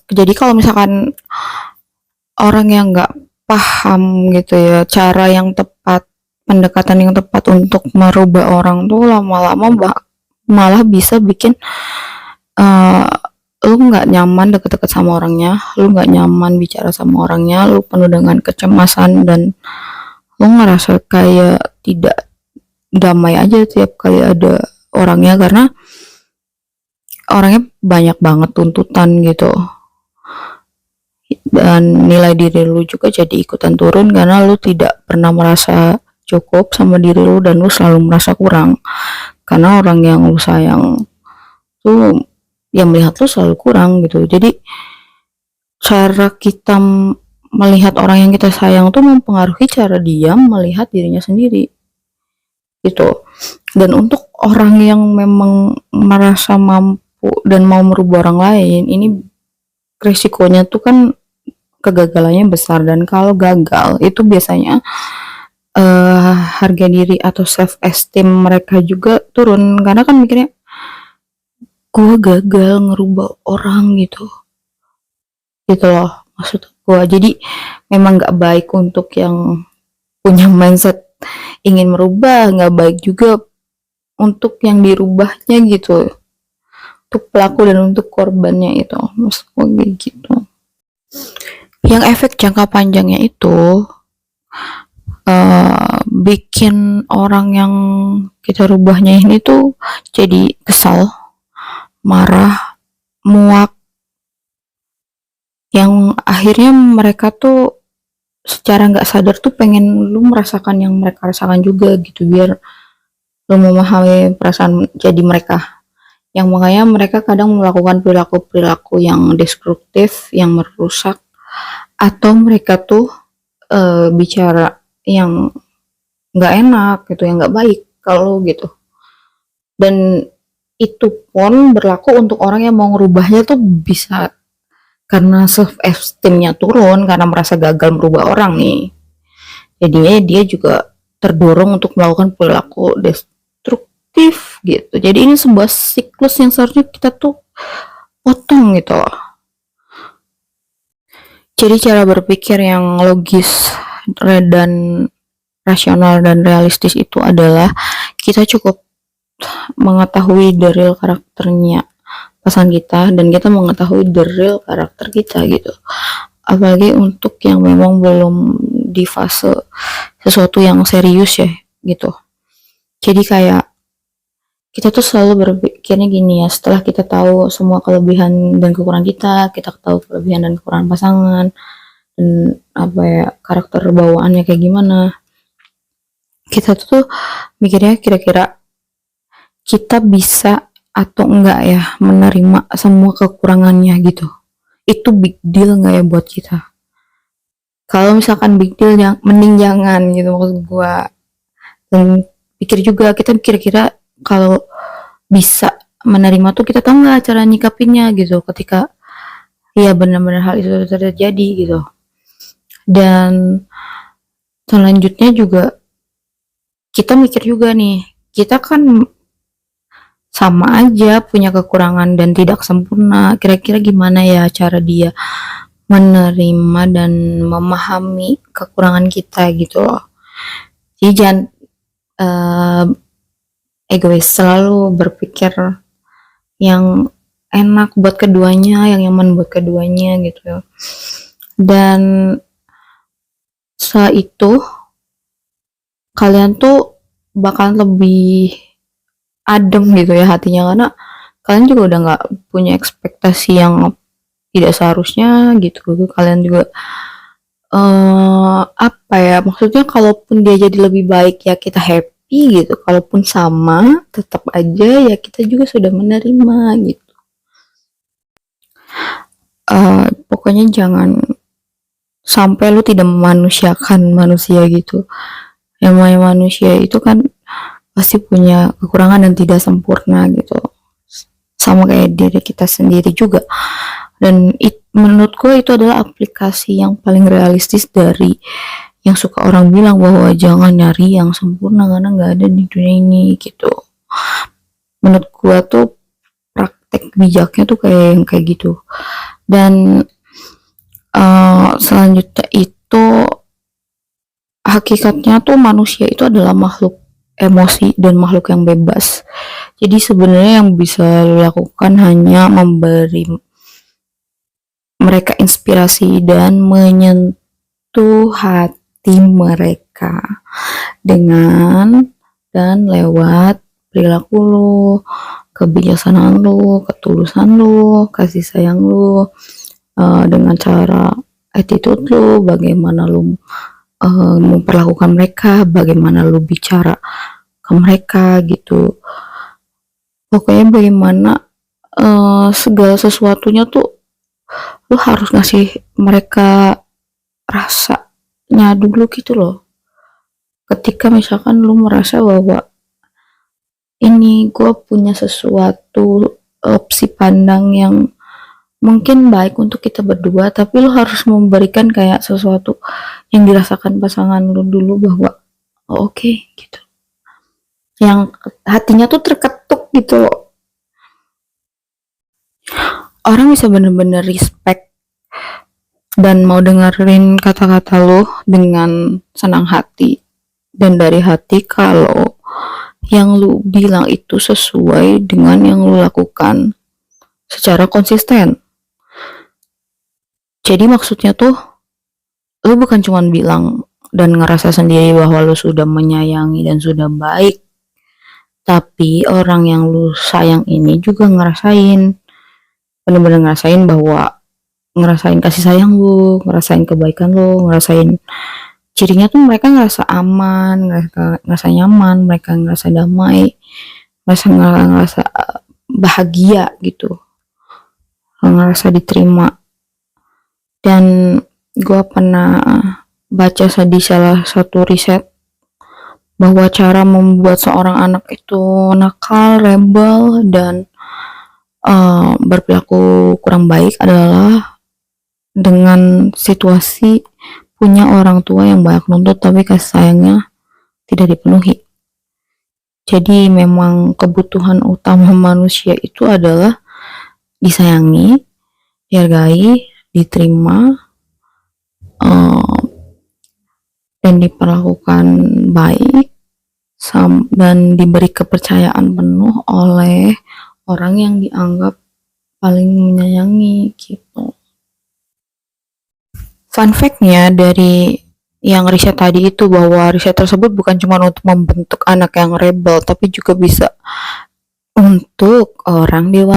Jadi kalau misalkan orang yang nggak paham gitu ya, cara yang tepat, pendekatan yang tepat untuk merubah orang tuh lama-lama malah bisa bikin uh, lu nggak nyaman deket-deket sama orangnya, lu nggak nyaman bicara sama orangnya, lu penuh dengan kecemasan dan lu ngerasa kayak tidak damai aja tiap kali ada orangnya karena orangnya banyak banget tuntutan gitu, dan nilai diri lu juga jadi ikutan turun karena lu tidak pernah merasa cukup sama diri lu dan lu selalu merasa kurang karena orang yang lu sayang tuh yang melihat lu selalu kurang gitu. Jadi cara kita melihat orang yang kita sayang tuh mempengaruhi cara dia melihat dirinya sendiri gitu. Dan untuk orang yang memang merasa mampu dan mau merubah orang lain, ini resikonya tuh kan kegagalannya besar, dan kalau gagal itu biasanya harga diri atau self esteem mereka juga turun karena kan mikirnya gue gagal ngerubah orang gitu loh maksud gue. Jadi memang nggak baik untuk yang punya mindset ingin merubah, nggak baik juga untuk yang dirubahnya gitu, untuk pelaku dan untuk korbannya itu, maksud gue gitu. Yang efek jangka panjangnya itu bikin orang yang kita rubahnya ini tuh jadi kesal, marah, muak, yang akhirnya mereka tuh secara nggak sadar tuh pengen lu merasakan yang mereka rasakan juga gitu, biar lu memahami perasaan jadi mereka. Yang makanya mereka kadang melakukan perilaku-perilaku yang destruktif, yang merusak, atau mereka tuh bicara yang nggak enak gitu, yang nggak baik kalau gitu. Dan itu pun berlaku untuk orang yang mau ngerubahnya tuh bisa karena self esteemnya turun karena merasa gagal merubah orang nih. Jadinya dia juga terdorong untuk melakukan perilaku destruktif gitu. Jadi ini sebuah siklus yang seharusnya kita tuh potong gitu loh. Jadi cara berpikir yang logis dan rasional dan realistis itu adalah kita cukup mengetahui the real karakternya pasangan kita dan kita mengetahui the real karakter kita gitu. Apalagi untuk yang memang belum di fase sesuatu yang serius ya gitu. Jadi kayak kita tuh selalu berpikirnya gini ya, setelah kita tahu semua kelebihan dan kekurangan kita tahu kelebihan dan kekurangan pasangan dan apa ya karakter bawaannya kayak gimana, kita tuh mikirnya kira-kira kita bisa atau enggak ya menerima semua kekurangannya gitu. Itu big deal nggak ya buat kita? Kalau misalkan big deal yang mending jangan gitu maksud gua. Dan pikir juga kita kira-kira kalau bisa menerima tuh kita tahu nggak cara nyikapinnya gitu ketika ya benar-benar hal itu terjadi gitu. Dan selanjutnya juga kita mikir juga nih, kita kan sama aja punya kekurangan dan tidak sempurna, kira-kira gimana ya cara dia menerima dan memahami kekurangan kita gitu loh. Jadi jangan egois, selalu berpikir yang enak buat keduanya, yang nyaman buat keduanya gitu. Dan setelah itu kalian tuh bakal lebih adem gitu ya hatinya karena kalian juga udah nggak punya ekspektasi yang tidak seharusnya gitu. Kalian juga apa ya maksudnya, kalaupun dia jadi lebih baik ya kita happy gitu, kalaupun sama tetap aja ya kita juga sudah menerima gitu. Pokoknya jangan sampai lu tidak memanusiakan manusia gitu. Yang namanya manusia itu kan pasti punya kekurangan dan tidak sempurna gitu, sama kayak diri kita sendiri juga. Dan menurut gue itu adalah aplikasi yang paling realistis dari yang suka orang bilang bahwa jangan nyari yang sempurna karena nggak ada di dunia ini gitu. Menurut gue tuh praktek bijaknya tuh kayak gitu, Dan selanjutnya itu hakikatnya tuh manusia itu adalah makhluk emosi dan makhluk yang bebas. Jadi sebenarnya yang bisa lo lakukan hanya memberi mereka inspirasi dan menyentuh hati mereka dengan dan lewat perilaku lo, kebijaksanaan lo, ketulusan lo, kasih sayang lo, dengan cara attitude lo, bagaimana lo memperlakukan mereka, bagaimana lo bicara ke mereka gitu. Pokoknya bagaimana segala sesuatunya tuh lo harus ngasih mereka rasanya dulu gitu loh. Ketika misalkan lo merasa bahwa ini gue punya sesuatu opsi pandang yang mungkin baik untuk kita berdua, tapi lo harus memberikan kayak sesuatu yang dirasakan pasangan lo dulu bahwa oh, oke, gitu, yang hatinya tuh terketuk gitu loh. Orang bisa bener-bener respect dan mau dengerin kata-kata lo dengan senang hati dan dari hati kalau yang lu bilang itu sesuai dengan yang lu lakukan secara konsisten. Jadi maksudnya tuh lu bukan cuma bilang dan ngerasa sendiri bahwa lu sudah menyayangi dan sudah baik, tapi orang yang lu sayang ini juga ngerasain, bener-bener ngerasain bahwa ngerasain kasih sayang lu, ngerasain kebaikan lu, ngerasain cirinya tuh mereka ngerasa aman, ngerasa nyaman, mereka ngerasa damai, ngerasa bahagia gitu, ngerasa diterima. Dan gue pernah baca di salah satu riset bahwa cara membuat seorang anak itu nakal, rebel, dan berperilaku kurang baik adalah dengan situasi punya orang tua yang banyak nuntut tapi kasih sayangnya tidak dipenuhi. Jadi memang kebutuhan utama manusia itu adalah disayangi, dihargai, diterima, dan diperlakukan baik dan diberi kepercayaan penuh oleh orang yang dianggap paling menyayangi gitu. Fun fact-nya dari yang riset tadi itu bahwa riset tersebut bukan cuma untuk membentuk anak yang rebel tapi juga bisa untuk orang dewasa